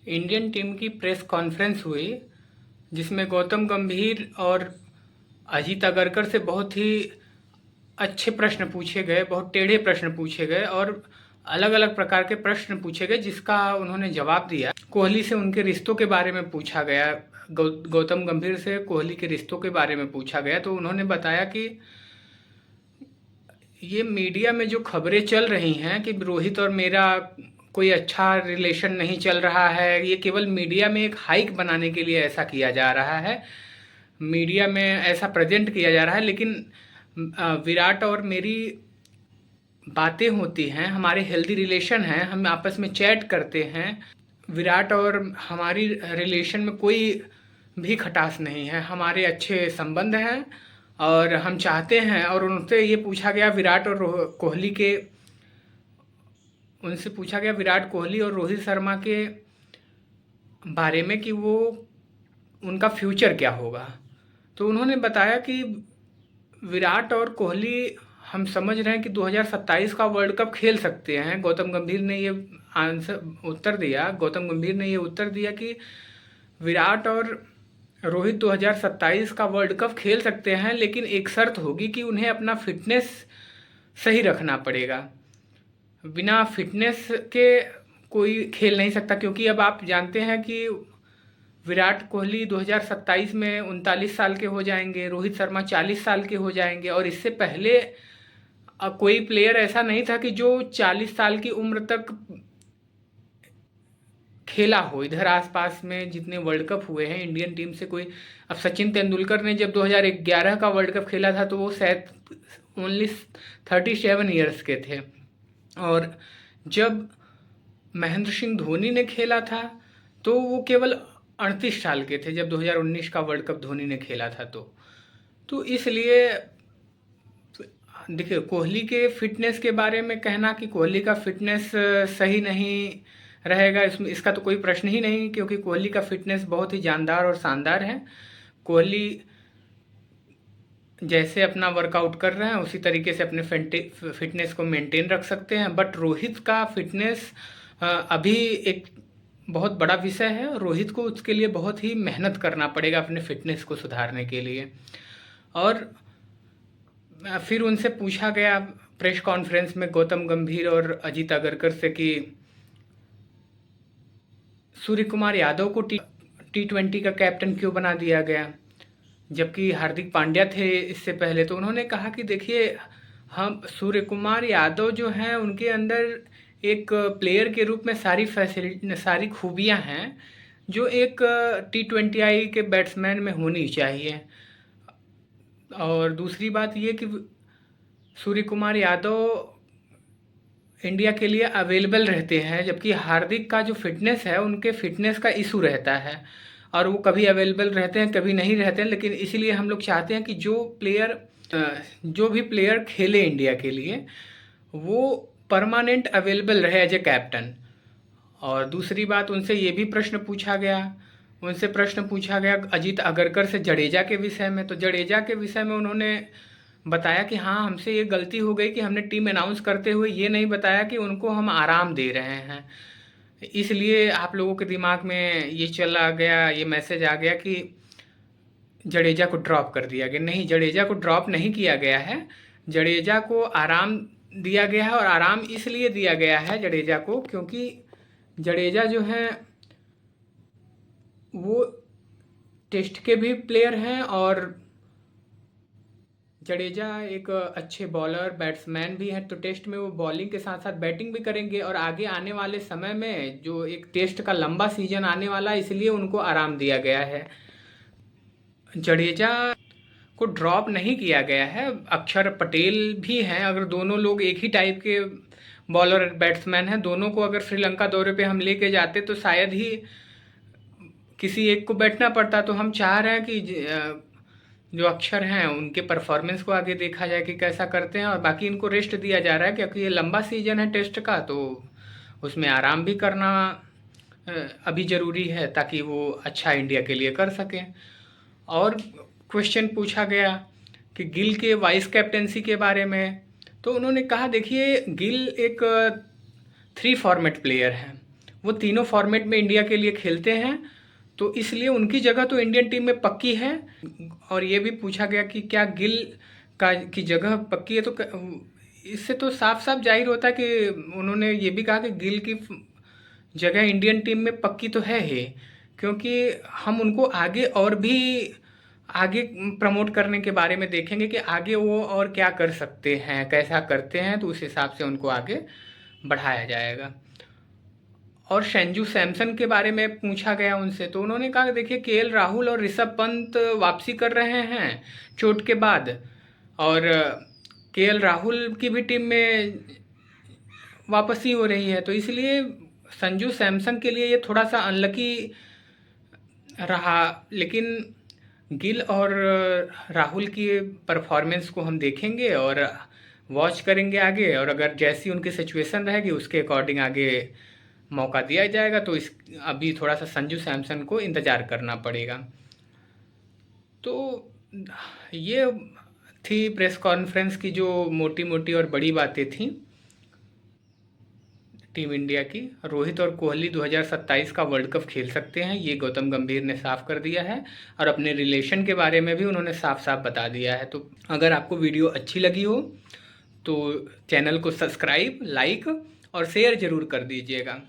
Indian team की press conference हुई जिसमें गौतम गंभीर और अजीत अगरकर से बहुत ही अच्छे प्रश्न पूछे गए, बहुत टेढ़े प्रश्न पूछे गए और अलग अलग प्रकार के प्रश्न पूछे गए जिसका उन्होंने जवाब दिया। कोहली से उनके रिश्तों के बारे में पूछा गया। गौतम गंभीर से कोहली के रिश्तों के बारे में पूछा गया तो उन्होंने बताया कि ये मीडिया में जो खबरें चल रही हैं कि रोहित और मेरा कोई अच्छा रिलेशन नहीं चल रहा है, ये केवल मीडिया में एक हाइक बनाने के लिए ऐसा किया जा रहा है, मीडिया में ऐसा प्रेजेंट किया जा रहा है। लेकिन विराट और मेरी बातें होती हैं, हमारे हेल्दी रिलेशन हैं, हम आपस में चैट करते हैं। विराट और हमारी रिलेशन में कोई भी खटास नहीं है, हमारे अच्छे संबंध हैं और हम चाहते हैं। और उनसे ये पूछा गया विराट और कोहली के उनसे पूछा गया विराट कोहली और रोहित शर्मा के बारे में कि वो उनका फ्यूचर क्या होगा। तो उन्होंने बताया कि विराट और कोहली हम समझ रहे हैं कि 2027 का वर्ल्ड कप खेल सकते हैं। गौतम गंभीर ने ये उत्तर दिया कि विराट और रोहित 2027 का वर्ल्ड कप खेल सकते हैं, लेकिन एक शर्त होगी कि उन्हें अपना फिटनेस सही रखना पड़ेगा। बिना फिटनेस के कोई खेल नहीं सकता, क्योंकि अब आप जानते हैं कि विराट कोहली 2027 में 39 साल के हो जाएंगे, रोहित शर्मा 40 साल के हो जाएंगे। और इससे पहले कोई प्लेयर ऐसा नहीं था कि जो 40 साल की उम्र तक खेला हो। इधर आसपास में जितने वर्ल्ड कप हुए हैं इंडियन टीम से कोई, अब सचिन तेंदुलकर ने जब 2011 का वर्ल्ड कप खेला था तो वो शायद ओनली 37 ईयर्स के थे। और जब महेंद्र सिंह धोनी ने खेला था तो वो केवल 38 साल के थे, जब 2019 का वर्ल्ड कप धोनी ने खेला था। तो इसलिए देखिए, कोहली के फिटनेस के बारे में कहना कि कोहली का फिटनेस सही नहीं रहेगा, इसका तो कोई प्रश्न ही नहीं, क्योंकि कोहली का फिटनेस बहुत ही जानदार और शानदार है। कोहली जैसे अपना वर्कआउट कर रहे हैं उसी तरीके से अपने फिटनेस को मेंटेन रख सकते हैं। बट रोहित का फिटनेस अभी एक बहुत बड़ा विषय है। रोहित को उसके लिए बहुत ही मेहनत करना पड़ेगा अपने फिटनेस को सुधारने के लिए। और फिर उनसे पूछा गया प्रेस कॉन्फ्रेंस में गौतम गंभीर और अजीत अगरकर से कि सूर्य कुमार यादव को T20 का कैप्टन क्यों बना दिया गया, जबकि हार्दिक पांड्या थे इससे पहले। तो उन्होंने कहा कि देखिए, हम सूर्य कुमार यादव जो हैं उनके अंदर एक प्लेयर के रूप में सारी खूबियां हैं जो एक T20I के बैट्समैन में होनी चाहिए। और दूसरी बात ये कि सूर्य कुमार यादव इंडिया के लिए अवेलेबल रहते हैं, जबकि हार्दिक का जो फिटनेस है उनके फिटनेस का इशू रहता है और वो कभी अवेलेबल रहते हैं कभी नहीं रहते हैं। लेकिन इसीलिए हम लोग चाहते हैं कि जो भी प्लेयर खेले इंडिया के लिए वो परमानेंट अवेलेबल रहे एज ए कैप्टन। और दूसरी बात, उनसे ये भी प्रश्न पूछा गया अजीत अगरकर से जडेजा के विषय में। तो जडेजा के विषय में उन्होंने बताया कि हाँ, हमसे ये गलती हो गई कि हमने टीम अनाउंस करते हुए ये नहीं बताया कि उनको हम आराम दे रहे हैं, इसलिए आप लोगों के दिमाग में ये चला गया, ये मैसेज आ गया कि जडेजा को ड्रॉप कर दिया गया। नहीं, जडेजा को ड्रॉप नहीं किया गया है, जडेजा को आराम दिया गया है। और आराम इसलिए दिया गया है जडेजा को क्योंकि जडेजा जो है वो टेस्ट के भी प्लेयर हैं और जडेजा एक अच्छे बॉलर बैट्समैन भी हैं। तो टेस्ट में वो बॉलिंग के साथ साथ बैटिंग भी करेंगे और आगे आने वाले समय में जो एक टेस्ट का लंबा सीजन आने वाला है, इसलिए उनको आराम दिया गया है। जडेजा को ड्रॉप नहीं किया गया है, अक्षर पटेल भी हैं। अगर दोनों लोग एक ही टाइप के बॉलर बैट्समैन हैं, दोनों को अगर श्रीलंका दौरे पे हम लेके जाते तो शायद ही किसी एक को बैठना पड़ता। तो हम चाह रहे हैं कि जो अक्षर हैं उनके परफॉर्मेंस को आगे देखा जाए कि कैसा करते हैं, और बाकी इनको रेस्ट दिया जा रहा है क्योंकि ये लंबा सीजन है टेस्ट का, तो उसमें आराम भी करना अभी ज़रूरी है ताकि वो अच्छा इंडिया के लिए कर सकें। और क्वेश्चन पूछा गया कि गिल के वाइस कैप्टेंसी के बारे में। तो उन्होंने कहा देखिए, गिल एक 3 फॉर्मेट प्लेयर हैं, वो तीनों फॉर्मेट में इंडिया के लिए खेलते हैं, तो इसलिए उनकी जगह तो इंडियन टीम में पक्की है। और ये भी पूछा गया कि क्या गिल का की जगह पक्की है, तो इससे तो साफ साफ जाहिर होता है कि उन्होंने ये भी कहा कि गिल की जगह इंडियन टीम में पक्की तो है ही, क्योंकि हम उनको आगे और भी आगे प्रमोट करने के बारे में देखेंगे कि आगे वो और क्या कर सकते हैं, कैसा करते हैं, तो उस हिसाब से उनको आगे बढ़ाया जाएगा। और संजू सैमसन के बारे में पूछा गया उनसे, तो उन्होंने कहा कि देखिए केएल राहुल और ऋषभ पंत वापसी कर रहे हैं चोट के बाद, और केएल राहुल की भी टीम में वापसी हो रही है, तो इसलिए संजू सैमसन के लिए ये थोड़ा सा अनलकी रहा। लेकिन गिल और राहुल की परफॉर्मेंस को हम देखेंगे और वॉच करेंगे आगे, और अगर जैसी उनकी सिचुएशन रहेगी उसके अकॉर्डिंग आगे मौका दिया जाएगा। तो इस अभी थोड़ा सा संजू सैमसन को इंतज़ार करना पड़ेगा। तो ये थी प्रेस कॉन्फ्रेंस की जो मोटी मोटी और बड़ी बातें थी टीम इंडिया की। रोहित और कोहली 2027 का वर्ल्ड कप खेल सकते हैं, ये गौतम गंभीर ने साफ कर दिया है, और अपने रिलेशन के बारे में भी उन्होंने साफ साफ बता दिया है। तो अगर आपको वीडियो अच्छी लगी हो तो चैनल को सब्सक्राइब, लाइक और शेयर ज़रूर कर दीजिएगा।